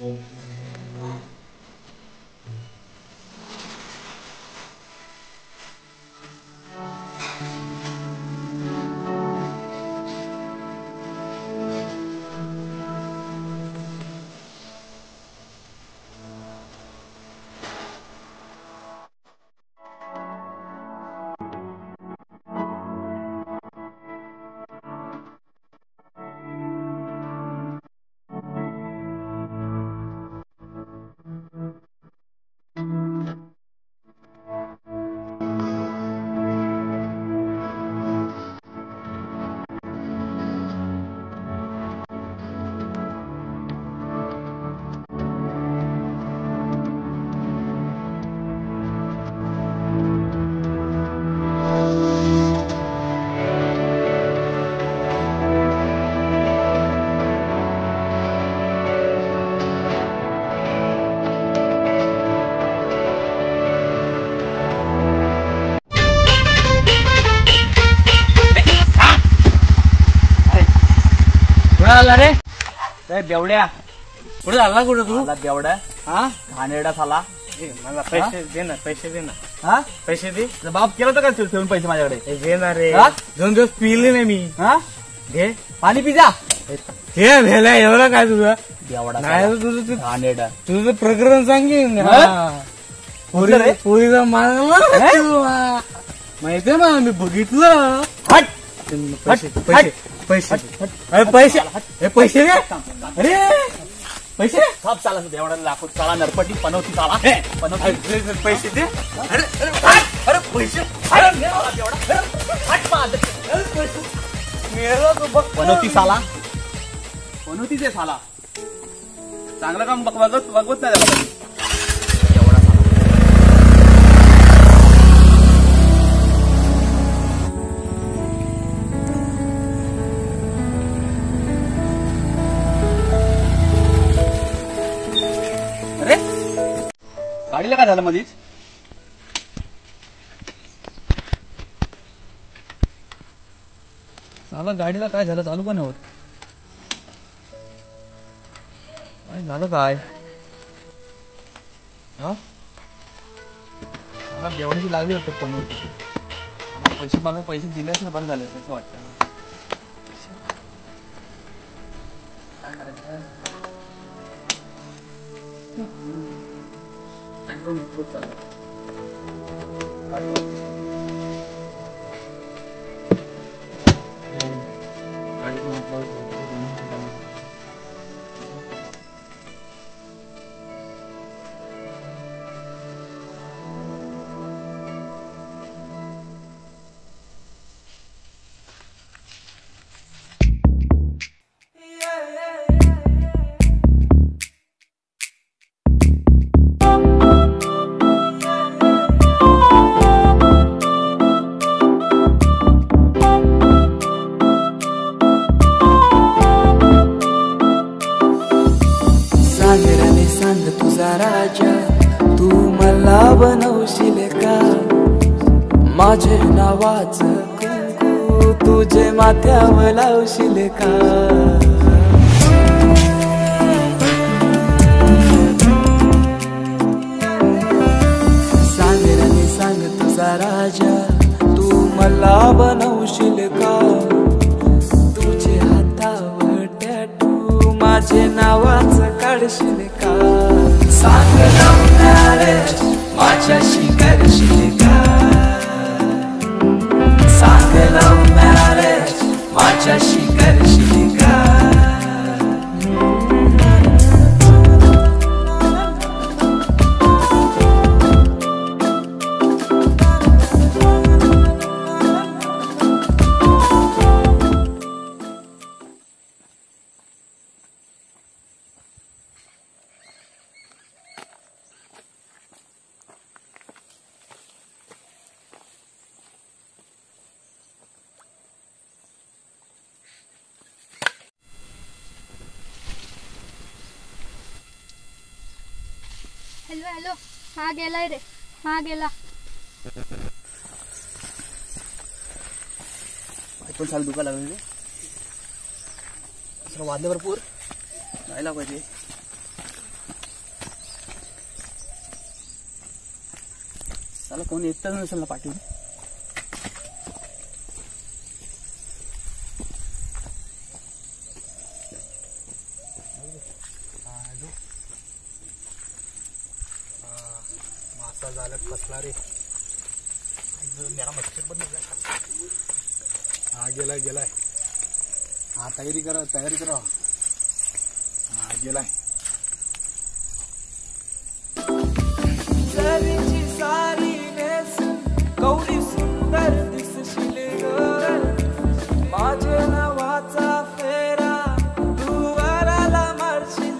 रे बेवड्या कुठे झाला कुठे तू बेवड्या हा घाणेरडा झाला मला पैसे दे ना पैसे दे ना हा पैसे दे बाप केलं तर का ठेवून पैसे माझ्याकडे दे ना रे 2 दिवस पिले नाही मी हा घे पाणी पिजा हे भेला एवढं काय तुझं बेवडा नाही तुझं घाणेरडा तुझं प्रकरण सांगेन पोरीचा मारला माहितीये ना मी बघितलं हट पैसे पैसे पैसे पैसे हे पैसे रे अरे पैसे सब चाला एवढा लाखो चाला नरपटी पनवती चाला पैसे दे अरे अरे पैसे पनवती साला पनवतीचे साला चांगलं काम बघवत नाही एवढा गाडीला काय झालं मधीच साला गाडीला काय झालं चालू पण होत काय झालं काय हा मला जेवणाची लागली होती पण पैसे मला पैसे दिलेच ना बंद झाले असं वाटतं काय करायचं बनवशील का माझे नावाचं कुंकू तुझे माथ्यावर लावशील का सांग रे सांग तुझा राजा तू मला बनवशील का तुझे हातावर टॅटू माझे नावाचं काढशील का सांग मॅरेज माझ्याशी करशील का सांग लव मॅरेज माझ्याशी करशील का हेलो हेलो हाँ गेला रे हाँ गेला पण साल दुखा लागले रे वाजले भरपूर जायला पाहिजे चला कोण येतच नसेल ना पाटील. मासा झाल्यात कसला रे. मेरा मच्छर पण हा गेलाय गेलाय. हा तयारी करा तयारी करा. हा गेलाय. सारी गौरी सुंदर दिसशील माझे नावाचा फेरा तू वराला मारशील.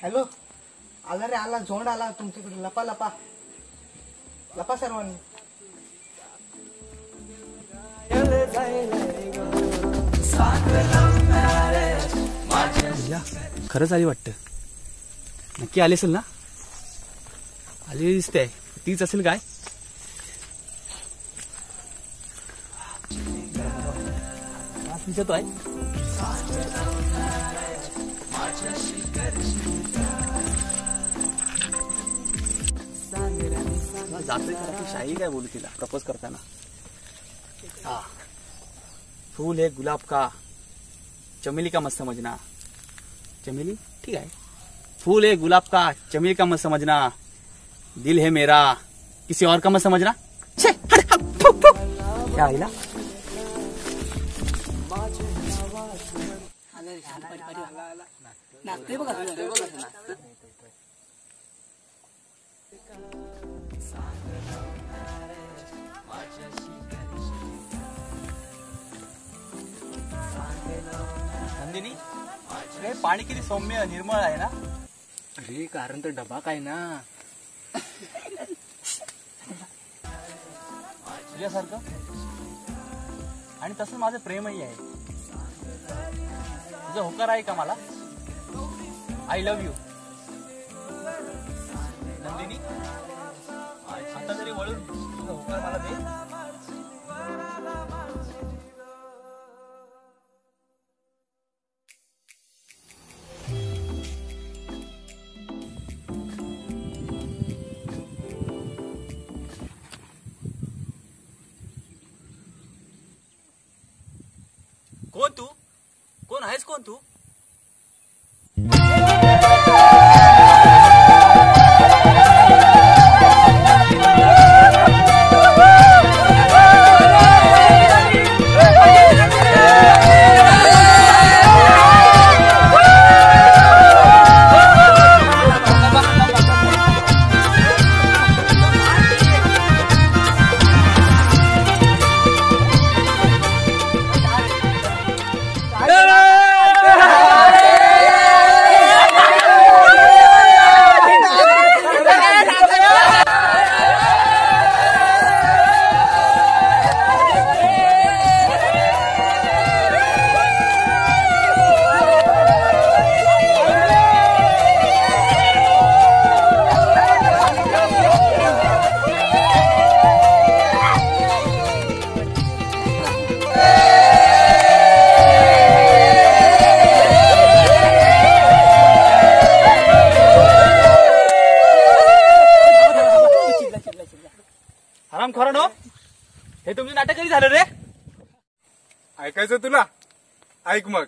हॅलो आला रे आला. झोंड आला तुमच्याकडे. लपा लपा लपा सर्वांनी. खरंच आली वाटतं. नक्की आली असेल ना. आली दिसते. तीच असेल काय. विचारतो आहे. जातोय खरा ती शाही काय बोलू तिला प्रपोज करताना. हा फूल है गुलाब का चमेली का मत समझना. चमेली ठीक है. फूल है गुलाब का चमेली का मत समझना. दिल है मेरा किसी और का मत समझना. क्या आईला नंदिनी. पाणी किती सौम्य निर्मळ आहे ना. अरे कारण तर डबा काय ना तुझ्यासारखं. आणि तसं माझं प्रेमही आहे. तुझा होकार आहे का मला. I love you Nandini. आता तरी वळून तुझा होकार मला दे. कोण तू. कोण आहेस कोण तू. हरामखोरानो, हे तुमचं नाटक कधी झालं रे. ऐकायचं तुला. ऐक मग.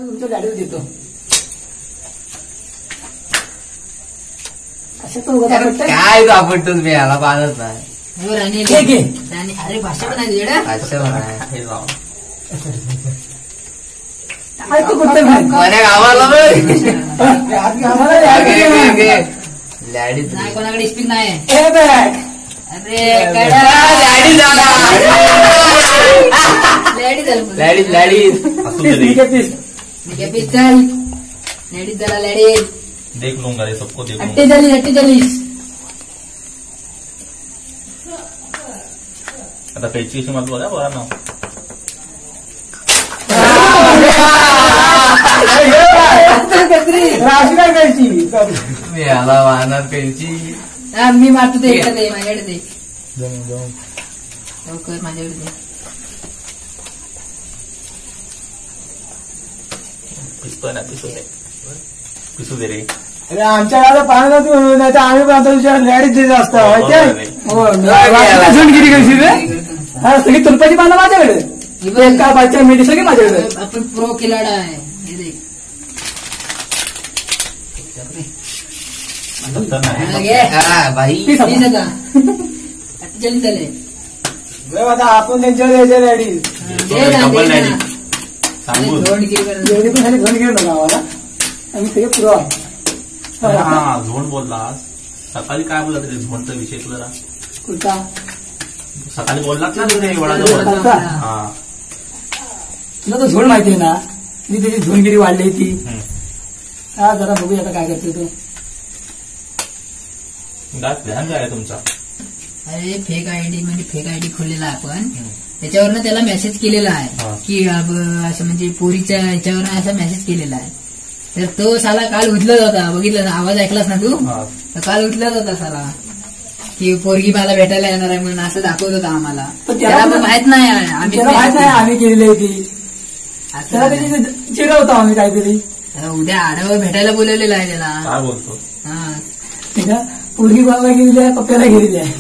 तुमच्या गाडीवर देतो. काय आपटतो मी याला पाहत नाही. अरे भाषा पण आहे. मन्या गावाला लॅडीज नाही कोणाकडे स्पीक नाही. अरे लॅडीज लॅडीज पिस्टल लेडीज झाला लेडीज. देख लूंगा रे सबको देख लूंगा. 48. आता कैची कशी मत बघा बघा ना. मी आला वाहणार कैची. मी मारतो ते इकडे दे माझ्याकडे दे लवकर माझ्याकडे दे. पिस्तोय ना पिसू दे पिसू दे रे. अरे आमच्या गावाला पाहणं नाही तर आम्ही पण आता विचार लॅडीज देत असतो झुंडगिरी कशी रे. हा सगळी तुलपाची पानं माझ्याकडे का बाच्या मेडी सगळी माझ्याकडे. आपण प्रो खिलाडा आहे. हे देख भाई जल्दी चले. आता आपण त्यांच्यावर यायच्या लॅडीज जेवढी पण झाली झोंड घेऊन गावाला आम्ही सगळे पुरवा. हा झोंड बोलला सकाळी काय बोलला तरी झोंडचा विषय तुला कुठला सकाळी बोललाच ना तुझे एवढा. हा तुला तर झोंड माहिती आहे ना. मी त्याची झोंडगिरी वाढली ती. हा जरा बघूया आता काय करते तू. ध्यान काय तुमचा. अरे फेक आयडी म्हणजे फेक आयडी खोललेला आपण त्याच्यावरनं त्याला मेसेज केलेला आहे की असं म्हणजे पोरीच्या ह्याच्यावरनं असा मेसेज केलेला आहे. तर तो साला काल उचलत होता. बघितलं ना आवाज ऐकलास ना तू. तर काल उचलत होता साला की पोरगी मला भेटायला येणार आहे म्हणून असं दाखवत होता आम्हाला. त्याला पण माहित नाही आम्ही केलेली आहे ती. त्याची चिडवतो आम्ही काहीतरी. उद्या आडावर भेटायला बोलवलेलं आहे त्याला. काय बोलतो. हा पोरगी बाबाला गेलेली आहे पप्प्याला गेलेली आहे.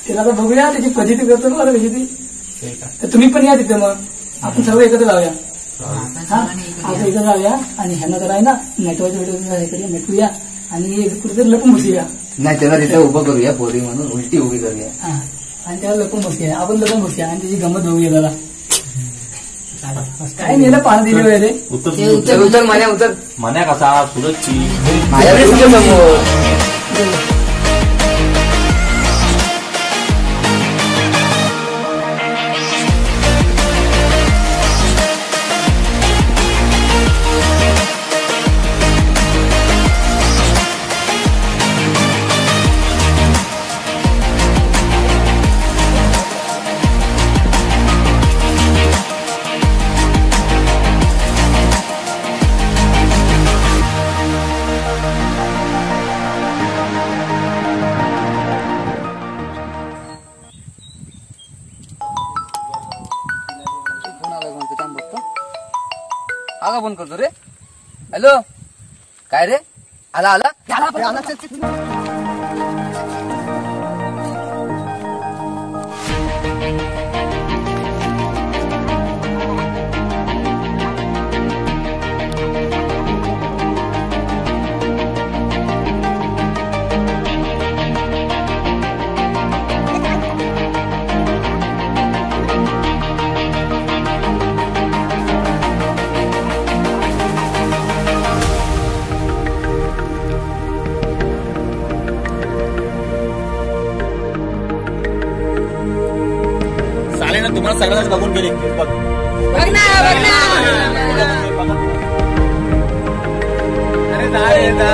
त्याला आता बघूया त्याची फजिती करतो ना कशी ती. तर तुम्ही पण या तिथे मग आपण सर्व एकत्र जाऊया. आपण एकत्र जाऊया आणि ह्यांना तर आहे ना नेटवर्क भेटूया आणि कुठेतरी लपून बसूया. नाही त्याला तिथे उभं करूया पोरी म्हणून उलटी उभी करूया. आणि त्याला लपून बसूया. आपण लपून बसूया आणि त्याची गंमत बघूया त्याला. काय नेलं पाणी दिली वगैरे. उतर उतर मन्या उतर. मन्या कसा सुरतची माझ्या समोर. आगा फोन करतो रे. हॅलो काय रे आला आला. तुम्हाला सगळ्यांना बघून गेले. बघ ना अरे जा रे जा.